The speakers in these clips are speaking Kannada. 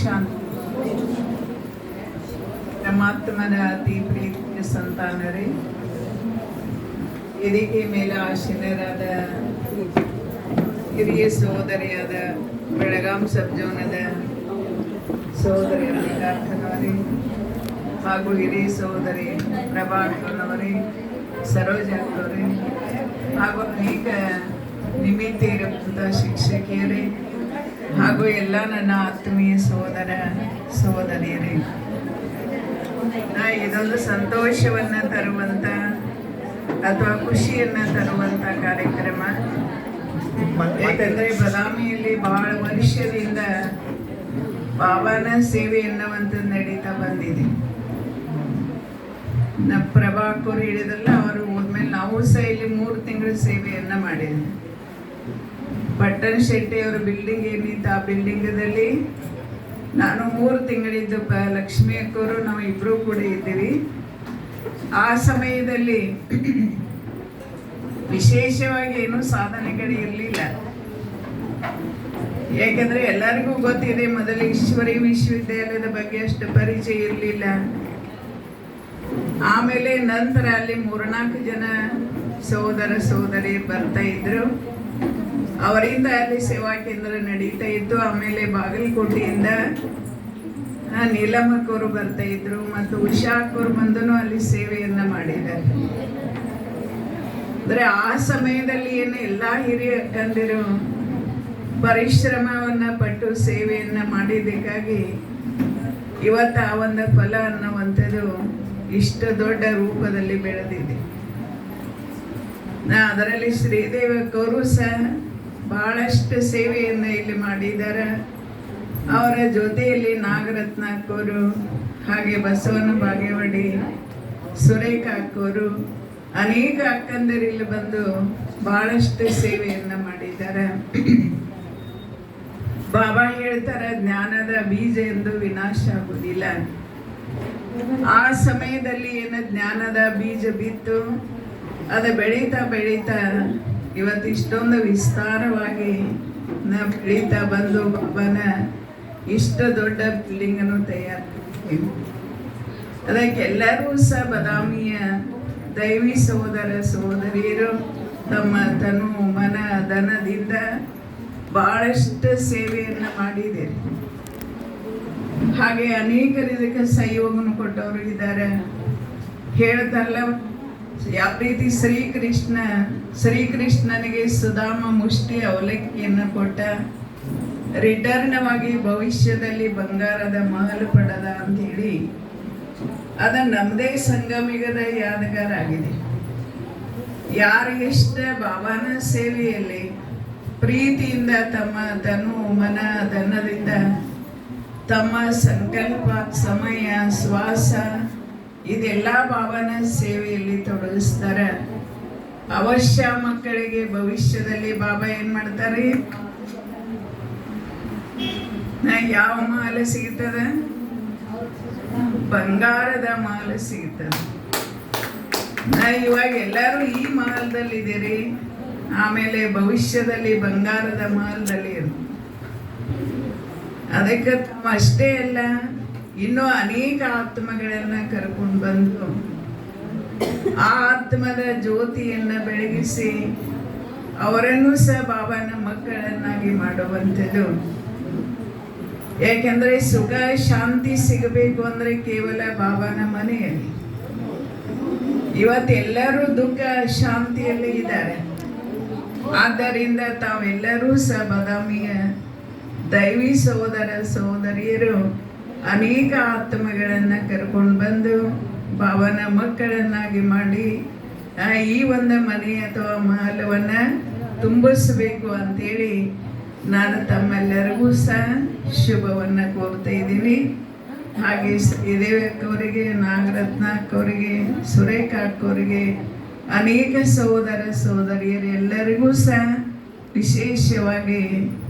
ಶಾಂತಿ. ಪರಮಾತ್ಮನ ಅತಿ ಪ್ರೀತಿಯ ಸಂತಾನರೇ, ವೇದಿಕೆ ಮೇಲೆ ಆಶೀನರಾದ ಹಿರಿಯ ಸಹೋದರಿಯಾದ ಬೆಳಗಾಂ ಸಬ್ ಜೋನದ ಸಹೋದರಿ ಅನಿಲಾಖನವರೇ ಹಾಗೂ ಹಿರಿಯ ಸಹೋದರಿ ಪ್ರಭಾಕರನವರೇ, ಸರೋಜಾಕವರೇ ಹಾಗೂ ಅನೇಕ ನಿಮಿತ್ತ ಇರುವಂಥ ಶಿಕ್ಷಕಿಯರೇ ಹಾಗೂ ಎಲ್ಲ ನನ್ನ ಆತ್ಮೀಯ ಸಹೋದರ ಸಹೋದರಿಯರೇ, ಇದೊಂದು ಸಂತೋಷವನ್ನು ತರುವಂಥ ಅಥವಾ ಖುಷಿಯನ್ನು ತರುವಂಥ ಕಾರ್ಯಕ್ರಮ. ಯಾಕಂದರೆ ಬದಾಮಿಯಲ್ಲಿ ಬಹಳ ವರ್ಷದಿಂದ ಬಾಬಾನ ಸೇವೆ ಎನ್ನುವಂಥದ್ದು ನಡೀತಾ ಬಂದಿದೆ. ನಮ್ಮ ಪ್ರಭಾಕರ್ ಹೇಳಿದಲ್ಲ, ಅವರು ಹೋದ್ಮೇಲೆ ನಾವು ಸಹ ಇಲ್ಲಿ 3 ತಿಂಗಳ ಸೇವೆಯನ್ನು ಮಾಡಿದ್ವಿ. ಪಟ್ಟಣ ಶೆಟ್ಟಿ ಅವರ ಬಿಲ್ಡಿಂಗ್ ಏನಿತ್ತು, ಆ ಬಿಲ್ಡಿಂಗದಲ್ಲಿ ನಾನು 3 ತಿಂಗಳಿದ್ದು, ಲಕ್ಷ್ಮೀ ಅಕ್ಕವರು ನಾವು ಇಬ್ಬರೂ ಕೂಡ ಇದ್ದೀವಿ. ಆ ಸಮಯದಲ್ಲಿ ವಿಶೇಷವಾಗಿ ಏನೂ ಸಾಧನೆಗಳು ಇರಲಿಲ್ಲ. ಯಾಕೆಂದರೆ ಎಲ್ಲರಿಗೂ ಗೊತ್ತಿದೆ, ಮೊದಲು ಈಶ್ವರಿ ವಿಶ್ವವಿದ್ಯಾಲಯದ ಬಗ್ಗೆ ಅಷ್ಟು ಪರಿಚಯ ಇರಲಿಲ್ಲ. ಆಮೇಲೆ ನಂತರ ಅಲ್ಲಿ 3-4 ಜನ ಸಹೋದರ ಸಹೋದರಿ ಬರ್ತಾ ಇದ್ರು. ಅವರಿಂದ ಅಲ್ಲಿ ಸೇವಾ ಕೇಂದ್ರ ನಡೀತಾ ಇತ್ತು. ಆಮೇಲೆ ಬಾಗಲಕೋಟೆಯಿಂದ ನೀಲಮ್ಮಕ್ಕವರು ಬರ್ತಾ ಇದ್ರು ಮತ್ತು ಉಷಾಕ್ಕವರು ಬಂದನು ಅಲ್ಲಿ ಸೇವೆಯನ್ನು ಮಾಡಿದ್ದಾರೆ. ಅಂದರೆ ಆ ಸಮಯದಲ್ಲಿ ಏನು ಎಲ್ಲ ಹಿರಿಯ ಅಕ್ಕಂದಿರು ಪರಿಶ್ರಮವನ್ನು ಪಟ್ಟು ಸೇವೆಯನ್ನು ಮಾಡಿದ್ದಕ್ಕಾಗಿ ಇವತ್ತು ಆ ಒಂದು ಫಲ ಅನ್ನುವಂಥದ್ದು ಇಷ್ಟು ದೊಡ್ಡ ರೂಪದಲ್ಲಿ ಬೆಳೆದಿದೆ. ಅದರಲ್ಲಿ ಶ್ರೀದೇವಕ್ಕವರು ಸಹ ಬಹಳಷ್ಟು ಸೇವೆಯನ್ನು ಇಲ್ಲಿ ಮಾಡಿದ್ದಾರೆ. ಅವರ ಜೊತೆಯಲ್ಲಿ ನಾಗರತ್ನ ಅಕ್ಕವರು, ಹಾಗೆ ಬಸವನ ಬಾಗೇವಾಡಿ, ಸುರೇಖಾ ಅಕ್ಕವರು, ಅನೇಕ ಅಕ್ಕಂದಿರು ಇಲ್ಲಿ ಬಂದು ಬಹಳಷ್ಟು ಸೇವೆಯನ್ನು ಮಾಡಿದ್ದಾರೆ. ಬಾಬಾ ಹೇಳ್ತಾರೆ, ಜ್ಞಾನದ ಬೀಜ ಎಂದು ವಿನಾಶ ಆಗುವುದಿಲ್ಲ. ಆ ಸಮಯದಲ್ಲಿ ಏನು ಜ್ಞಾನದ ಬೀಜ ಬಿತ್ತು, ಅದು ಬೆಳೀತಾ ಬೆಳೀತಾ ಇವತ್ತು ಇಷ್ಟೊಂದು ವಿಸ್ತಾರವಾಗಿ ಬೆಳೀತಾ ಬಂದು ಬಾಬಾನ ಇಷ್ಟು ದೊಡ್ಡ ಬಿಲ್ಡಿಂಗನ್ನು ತಯಾರಿಸಿದ್ದೀವಿ. ಅದಕ್ಕೆ ಎಲ್ಲರೂ ಸಹ ಬದಾಮಿಯ ದೈವಿ ಸಹೋದರ ಸಹೋದರಿಯರು ತಮ್ಮ ತನು ಮನ ಧನದಿಂದ ಬಹಳಷ್ಟು ಸೇವೆಯನ್ನು ಮಾಡಿದ್ದಾರೆ. ಹಾಗೆ ಅನೇಕರು ಇದಕ್ಕೆ ಸಹಯೋಗವನ್ನು ಕೊಟ್ಟವರು ಇದ್ದಾರೆ. ಹೇಳ್ತಾರಲ್ಲ, ಯಾವ ರೀತಿ ಶ್ರೀಕೃಷ್ಣನಿಗೆ ಸುಧಾಮ ಮುಷ್ಟಿ ಅವಲಕ್ಕಿಯನ್ನು ಕೊಟ್ಟ, ರಿಟರ್ನವಾಗಿ ಭವಿಷ್ಯದಲ್ಲಿ ಬಂಗಾರದ ಮಹಲು ಪಡೆದ ಅಂತೇಳಿ ಅದು ನಮ್ಮದೇ ಸಂಗಮಿಗದ ಯಾದಗಾರ ಆಗಿದೆ. ಯಾರು ಎಷ್ಟು ಬಾಬಾನ ಸೇವೆಯಲ್ಲಿ ಪ್ರೀತಿಯಿಂದ ತಮ್ಮ ತನು ಮನ ಧನದಿಂದ ತಮ್ಮ ಸಂಕಲ್ಪ, ಸಮಯ, ಶ್ವಾಸ ಇದೆಲ್ಲ ಬಾಬಾನ ಸೇವೆಯಲ್ಲಿ ತೊಡಗಿಸ್ತಾರೆ. ಅವಶ್ಯ ಮಕ್ಕಳಿಗೆ ಭವಿಷ್ಯದಲ್ಲಿ ಬಾಬಾ ಏನ್ ಮಾಡ್ತಾರೆ, ಯಾವ ಮಾಲೆ ಸಿಗ್ತದ? ಬಂಗಾರದ ಮಾಲೆ ಸಿಗ್ತದೆ. ಇವಾಗ ಎಲ್ಲರೂ ಈ ಮಹಲ್ದಲ್ಲಿ ಇದ್ದೀರಿ, ಆಮೇಲೆ ಭವಿಷ್ಯದಲ್ಲಿ ಬಂಗಾರದ ಮಹಲ್ದಲ್ಲಿ ಇರು. ಅದಕ್ಕೆ ಅಷ್ಟೇ ಅಲ್ಲ, ಇನ್ನೂ ಅನೇಕ ಆತ್ಮಗಳನ್ನು ಕರ್ಕೊಂಡು ಬಂದು ಆ ಆತ್ಮದ ಜ್ಯೋತಿಯನ್ನು ಬೆಳಗಿಸಿ ಅವರನ್ನು ಸಹ ಬಾಬಾನ ಮಕ್ಕಳನ್ನಾಗಿ ಮಾಡುವಂಥದ್ದು. ಯಾಕೆಂದರೆ ಸುಖ ಶಾಂತಿ ಸಿಗಬೇಕು ಅಂದರೆ ಕೇವಲ ಬಾಬಾನ ಮನೆಯಲ್ಲಿ. ಇವತ್ತೆಲ್ಲರೂ ದುಃಖ ಶಾಂತಿಯಲ್ಲಿ ಇದ್ದಾರೆ. ಆದ್ದರಿಂದ ತಾವೆಲ್ಲರೂ ಸಹ ಬದಾಮಿಯ ದೈವಿ ಸಹೋದರ ಸಹೋದರಿಯರು ಅನೇಕ ಆತ್ಮಗಳನ್ನು ಕರ್ಕೊಂಡು ಬಂದು ಬಾಬಾನ ಮಕ್ಕಳನ್ನಾಗಿ ಮಾಡಿ ಈ ಒಂದು ಮನೆ ಅಥವಾ ಮಹಲವನ್ನು ತುಂಬಿಸಬೇಕು ಅಂತೇಳಿ ನಾನು ತಮ್ಮೆಲ್ಲರಿಗೂ ಸಹ ಶುಭವನ್ನು ಕೋರ್ತಾ ಇದ್ದೀನಿ. ಹಾಗೆ ಶ್ರೀದೇವಿ ಅಕ್ಕವರಿಗೆ, ನಾಗರತ್ನ ಅಕ್ಕವರಿಗೆ, ಸುರೇಖಾ ಅಕ್ಕವರಿಗೆ, ಅನೇಕ ಸಹೋದರ ಸಹೋದರಿಯರು ಎಲ್ಲರಿಗೂ ಸಹ ವಿಶೇಷವಾಗಿ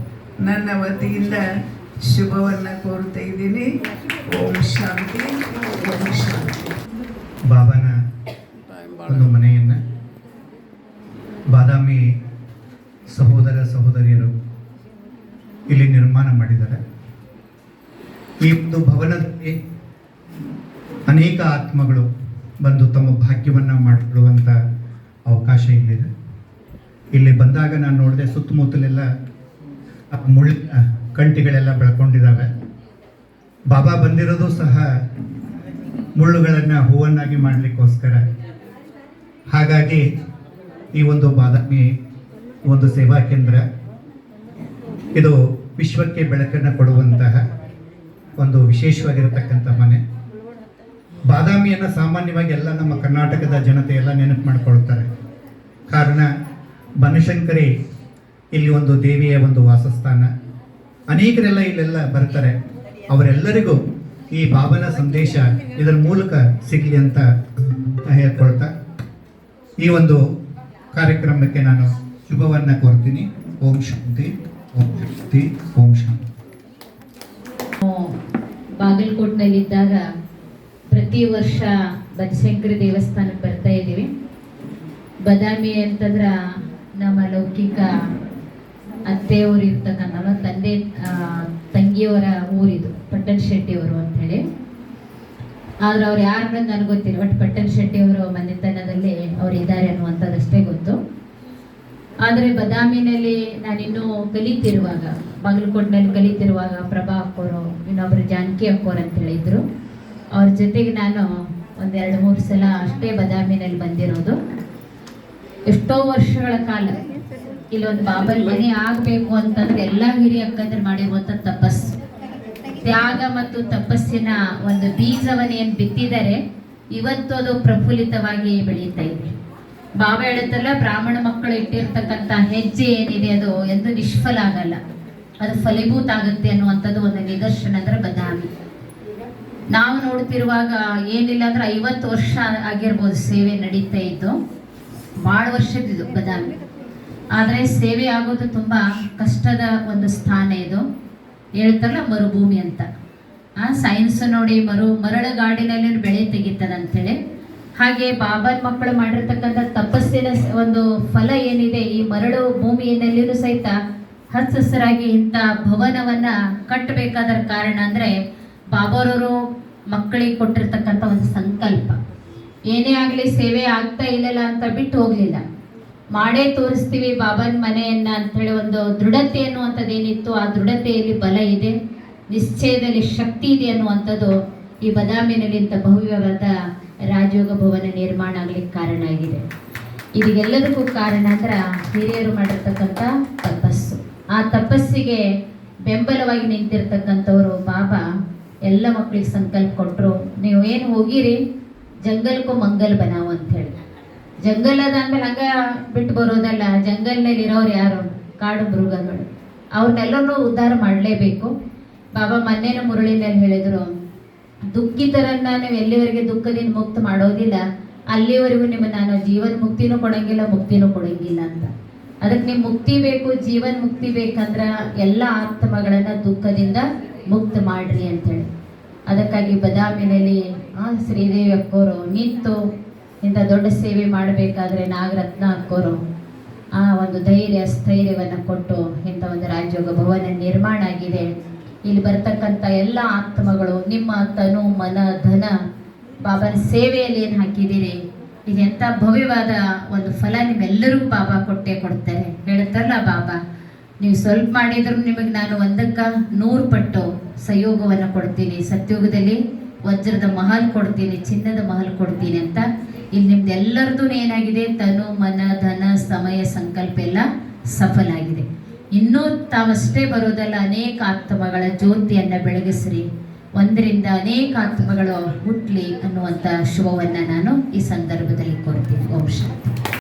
ನನ್ನ ವತಿಯಿಂದ ಶುಭವನ್ನು ಕೋರ್ತಾ ಇದ್ದೀನಿ. ಓಂ ಶಾಂತಿ, ಓಂ ಶಾಂತಿ. ಬಾಬಾನ ಒಂದು ಮನೆಯನ್ನು ಬಾದಾಮಿ ಸಹೋದರ ಸಹೋದರಿಯರು ಇಲ್ಲಿ ನಿರ್ಮಾಣ ಮಾಡಿದ್ದಾರೆ. ಈ ಒಂದು ಭವನದಲ್ಲಿ ಅನೇಕ ಆತ್ಮಗಳು ಬಂದು ತಮ್ಮ ಭಾಗ್ಯವನ್ನು ಮಾಡಿಕೊಳ್ಳುವಂಥ ಅವಕಾಶ ಇಲ್ಲಿದೆ. ಇಲ್ಲಿ ಬಂದಾಗ ನಾನು ನೋಡಿದೆ ಸುತ್ತಮುತ್ತಲೆಲ್ಲ ಕಂಟಿಗಳೆಲ್ಲ ಬೆಳ್ಕೊಂಡಿದ್ದಾವೆ. ಬಾಬಾ ಬಂದಿರೋದು ಸಹ ಮುಳ್ಳುಗಳನ್ನು ಹೂವನ್ನಾಗಿ ಮಾಡಲಿಕ್ಕೋಸ್ಕರ. ಹಾಗಾಗಿ ಈ ಒಂದು ಬಾದಾಮಿ ಒಂದು ಸೇವಾ ಕೇಂದ್ರ ಇದು ವಿಶ್ವಕ್ಕೆ ಬೆಳಕನ್ನು ಕೊಡುವಂತಹ ಒಂದು ವಿಶೇಷವಾಗಿರತಕ್ಕಂಥ ಮನೆ. ಬಾದಾಮಿಯನ್ನು ಸಾಮಾನ್ಯವಾಗಿ ಎಲ್ಲ ನಮ್ಮ ಕರ್ನಾಟಕದ ಜನತೆ ಎಲ್ಲ ನೆನಪು ಮಾಡಿಕೊಳ್ತಾರೆ. ಕಾರಣ ಬನಶಂಕರಿ ಇಲ್ಲಿ ಒಂದು ದೇವಿಯ ಒಂದು ವಾಸಸ್ಥಾನ. ಅನೇಕರೆಲ್ಲ ಇಲ್ಲೆಲ್ಲ ಬರ್ತಾರೆ. ಅವರೆಲ್ಲರಿಗೂ ಈ ಬಾಬನ ಸಂದೇಶ ಇದರ ಮೂಲಕ ಸಿಗಲಿ ಅಂತ ಹೇಳ್ಕೊಳ್ತಾ ಈ ಒಂದು ಕಾರ್ಯಕ್ರಮಕ್ಕೆ ನಾನು ಶುಭವನ್ನು ಕೋರ್ತೀನಿ. ಓಂ ಶಾಂತಿ, ಓಂ ಶಾಂತಿ, ಓಂ ಶಾಂತಿ. ಬಾಗಲಕೋಟ್ನಲ್ಲಿದ್ದಾಗ ಪ್ರತಿ ವರ್ಷ ಬನಶಂಕರಿ ದೇವಸ್ಥಾನಕ್ಕೆ ಬರ್ತಾ ಇದ್ದೀವಿ. ಬಾದಾಮಿ ಅಂತಂದ್ರೆ ನಮ್ಮ ಲೌಕಿಕ ಅತ್ತೆಯವರು ಇರ್ತಕ್ಕಂಥ ತಂದೆ ತಂಗಿಯವರ ಊರಿದು, ಪಟ್ಟಣ ಶೆಟ್ಟಿಯವರು ಅಂಥೇಳಿ. ಆದ್ರೆ ಅವ್ರು ಯಾರು ಅನ್ನೋದು ನನಗೆ ಗೊತ್ತಿಲ್ಲ. ಬಟ್ ಪಟ್ಟಣ ಶೆಟ್ಟಿಯವರು ಮನೆತನದಲ್ಲಿ ಅವ್ರು ಇದ್ದಾರೆ ಅನ್ನುವಂಥದ್ದಷ್ಟೇ ಗೊತ್ತು. ಆದರೆ ಬಾದಾಮಿನಲ್ಲಿ ನಾನಿನ್ನೂ ಕಲಿತಿರುವಾಗ, ಬಾಗಲಕೋಟ್ನಲ್ಲಿ ಕಲಿತಿರುವಾಗ ಪ್ರಭಾ ಅಕ್ಕೋರು, ಇನ್ನೊಬ್ಬರು ಜಾನಕಿ ಅಕ್ಕೋರು ಅಂತ ಹೇಳಿದ್ರು. ಅವ್ರ ಜೊತೆಗೆ ನಾನು ಒಂದು 2-3 ಸಲ ಅಷ್ಟೇ ಬಾದಾಮಿನಲ್ಲಿ ಬಂದಿರೋದು. ಎಷ್ಟೋ ವರ್ಷಗಳ ಕಾಲ ಇಲ್ಲೊಂದು ಬಾಬನ್ ಮನೆ ಆಗಬೇಕು ಅಂತಂದ್ರೆ ಎಲ್ಲ ಹಿರಿಯ ಅಕ್ಕಂದ್ರೆ ಮಾಡಿರುವಂಥ ತಪಸ್ಸು, ತ್ಯಾಗ ಮತ್ತು ತಪಸ್ಸಿನ ಒಂದು ಬೀಜವನ್ನು ಏನು ಬಿತ್ತಿದ್ದಾರೆ ಇವತ್ತು ಅದು ಪ್ರಫುಲ್ಲಿತವಾಗಿ ಬೆಳೀತಾ ಇದೆ. ಬಾಬಾ ಹೇಳುತ್ತಲ್ಲ, ಬ್ರಾಹ್ಮಣ ಮಕ್ಕಳು ಇಟ್ಟಿರ್ತಕ್ಕಂಥ ಹೆಜ್ಜೆ ಏನಿದೆ ಅದು ಎಂದು ನಿಷ್ಫಲ ಆಗಲ್ಲ, ಅದು ಫಲೀಭೂತ ಆಗುತ್ತೆ ಅನ್ನುವಂಥದ್ದು ಒಂದು ನಿದರ್ಶನ ಅಂದ್ರೆ ಬಾದಾಮಿ. ನಾವು ನೋಡ್ತಿರುವಾಗ ಏನಿಲ್ಲ ಅಂದ್ರೆ 50 ವರ್ಷ ಆಗಿರ್ಬೋದು ಸೇವೆ ನಡೀತಾ ಇದ್ದು, ಭಾಳ ವರ್ಷದಿದ್ದು ಬಾದಾಮಿ. ಆದರೆ ಸೇವೆ ಆಗೋದು ತುಂಬ ಕಷ್ಟದ ಒಂದು ಸ್ಥಾನ ಇದು. ಹೇಳ್ತಾರಲ್ಲ ಮರುಭೂಮಿ ಅಂತ. ಸೈನ್ಸ್ ನೋಡಿ ಮರಳುಗಾಡಿನಲ್ಲಿ ಬೆಳೆ ತೆಗಿತದಂತೇಳಿ. ಹಾಗೆ ಬಾಬಾನ ಮಕ್ಕಳು ಮಾಡಿರ್ತಕ್ಕಂಥ ತಪಸ್ಸಿನ ಒಂದು ಫಲ ಏನಿದೆ ಈ ಮರಳು ಭೂಮಿಯಲ್ಲಿಯೂ ಸಹಿತ ಹಚ್ಚಹಸಿರಾಗಿ ಇಂಥ ಭವನವನ್ನ ಕಟ್ಟಬೇಕಾದ ಕಾರಣ ಅಂದ್ರೆ ಬಾಬಾರವರು ಮಕ್ಕಳಿಗೆ ಕೊಟ್ಟಿರ್ತಕ್ಕಂಥ ಒಂದು ಸಂಕಲ್ಪ. ಏನೇ ಆಗಲಿ ಸೇವೆ ಆಗ್ತಾ ಇಲ್ಲಲ್ಲ ಅಂತ ಬಿಟ್ಟು ಹೋಗ್ಲಿಲ್ಲ, ಮಾಡೇ ತೋರಿಸ್ತೀವಿ ಬಾಬಾನ ಮನೆಯನ್ನ ಅಂಥೇಳಿ ಒಂದು ದೃಢತೆ ಅನ್ನುವಂಥದ್ದು ಏನಿತ್ತು, ಆ ದೃಢತೆಯಲ್ಲಿ ಬಲ ಇದೆ, ನಿಶ್ಚಯದಲ್ಲಿ ಶಕ್ತಿ ಇದೆ ಅನ್ನುವಂಥದ್ದು ಈ ಬಾದಾಮಿನಲ್ಲಿ ಇಂಥ ಭವ್ಯವಾದ ರಾಜಯೋಗ ಭವನ ನಿರ್ಮಾಣ ಆಗ್ಲಿಕ್ಕೆ ಕಾರಣ ಆಗಿದೆ. ಇದೆಲ್ಲದಕ್ಕೂ ಕಾರಣ ಅಂದ್ರೆ ಹಿರಿಯರು ಮಾಡಿರ್ತಕ್ಕಂಥ ತಪಸ್ಸು. ಆ ತಪಸ್ಸಿಗೆ ಬೆಂಬಲವಾಗಿ ನಿಂತಿರ್ತಕ್ಕಂಥವ್ರು ಬಾಬಾ ಎಲ್ಲ ಮಕ್ಕಳಿಗೆ ಸಂಕಲ್ಪ ಕೊಟ್ಟರು, ನೀವು ಏನು ಹೋಗಿರಿ ಜಂಗಲ್ಕೋ ಮಂಗಲ್ ಬನಾವು ಅಂಥೇಳಿ. ಜಂಗಲ್ ಅದ ಅಂದ್ಮೇಲೆ ಹಂಗ ಬಿಟ್ಟು ಬರೋದಲ್ಲ, ಜಂಗಲ್ನಲ್ಲಿ ಇರೋರು ಯಾರು, ಕಾಡು ಮೃಗಗಳು, ಅವ್ರನ್ನೆಲ್ಲರೂ ಉದ್ಧಾರ ಮಾಡಲೇಬೇಕು. ಬಾಬಾ ಮೊನ್ನೆನ ಮುರುಳಿನಲ್ಲಿ ಹೇಳಿದ್ರು, ದುಃಖಿತರನ್ನ ನೀವು ಎಲ್ಲಿವರೆಗೆ ದುಃಖದಿಂದ ಮುಕ್ತ ಮಾಡೋದಿಲ್ಲ ಅಲ್ಲಿವರೆಗೂ ನಿಮಗೆ ನಾನು ಜೀವನ ಮುಕ್ತಿನೂ ಕೊಡಂಗಿಲ್ಲ, ಮುಕ್ತಿನೂ ಕೊಡಂಗಿಲ್ಲ ಅಂತ. ಅದಕ್ಕೆ ನೀವು ಮುಕ್ತಿ ಬೇಕು, ಜೀವನ ಮುಕ್ತಿ ಬೇಕಂದ್ರ ಎಲ್ಲ ಆತ್ಮಗಳನ್ನ ದುಃಖದಿಂದ ಮುಕ್ತ ಮಾಡ್ರಿ ಅಂತೇಳಿ. ಅದಕ್ಕಾಗಿ ಬಾದಾಮಿನಲ್ಲಿ ಶ್ರೀದೇವಿ ಅಕ್ಕೋರು ನಿಂತು ಇಂಥ ದೊಡ್ಡ ಸೇವೆ ಮಾಡಬೇಕಾದ್ರೆ ನಾಗರತ್ನ ಅಕ್ಕೋರು ಆ ಒಂದು ಧೈರ್ಯ ಸ್ಥೈರ್ಯವನ್ನು ಕೊಟ್ಟು ಇಂಥ ಒಂದು ರಾಜಯೋಗ ಭವನ ನಿರ್ಮಾಣ ಆಗಿದೆ. ಇಲ್ಲಿ ಬರ್ತಕ್ಕಂಥ ಎಲ್ಲ ಆತ್ಮಗಳು ನಿಮ್ಮ ತನು ಮನ ಧನ ಬಾಬಾನ ಸೇವೆಯಲ್ಲಿ ಏನು ಹಾಕಿದ್ದೀರಿ, ಇದೆಂಥ ಭವ್ಯವಾದ ಒಂದು ಫಲ ನಿಮ್ಮೆಲ್ಲರಿಗೂ ಬಾಬಾ ಕೊಟ್ಟೇ ಕೊಡ್ತಾರೆ. ಹೇಳ್ತಾರಲ್ಲ ಬಾಬಾ, ನೀವು ಸ್ವಲ್ಪ ಮಾಡಿದ್ರು ನಿಮಗೆ ನಾನು 1ಕ್ಕೆ 100 ಪಟ್ಟು ಸಹಯೋಗವನ್ನು ಕೊಡ್ತೀನಿ, ಸತ್ಯೋಗದಲ್ಲಿ ವಜ್ರದ ಮಹಲ್ ಕೊಡ್ತೀನಿ, ಚಿನ್ನದ ಮಹಲ್ ಕೊಡ್ತೀನಿ ಅಂತ. ಇಲ್ಲಿ ನಿಮ್ದೆಲ್ಲರದು ಏನಾಗಿದೆ, ತನು ಮನ ಧನ ಸಮಯ ಸಂಕಲ್ಪ ಎಲ್ಲ ಸಫಲ ಆಗಿದೆ. ಇನ್ನೂ ತಾವಷ್ಟೇ ಬರೋದಲ್ಲ, ಅನೇಕ ಆತ್ಮಗಳ ಜ್ಯೋತಿಯನ್ನು ಬೆಳಗಿಸ್ರಿ, ಒಂದರಿಂದ ಅನೇಕ ಆತ್ಮಗಳು ಹುಟ್ಟಲಿ ಅನ್ನುವಂಥ ಶುಭವನ್ನು ನಾನು ಈ ಸಂದರ್ಭದಲ್ಲಿ ಕೋರ್ತೀನಿ. ಓಂ ಶಾಂತಿ.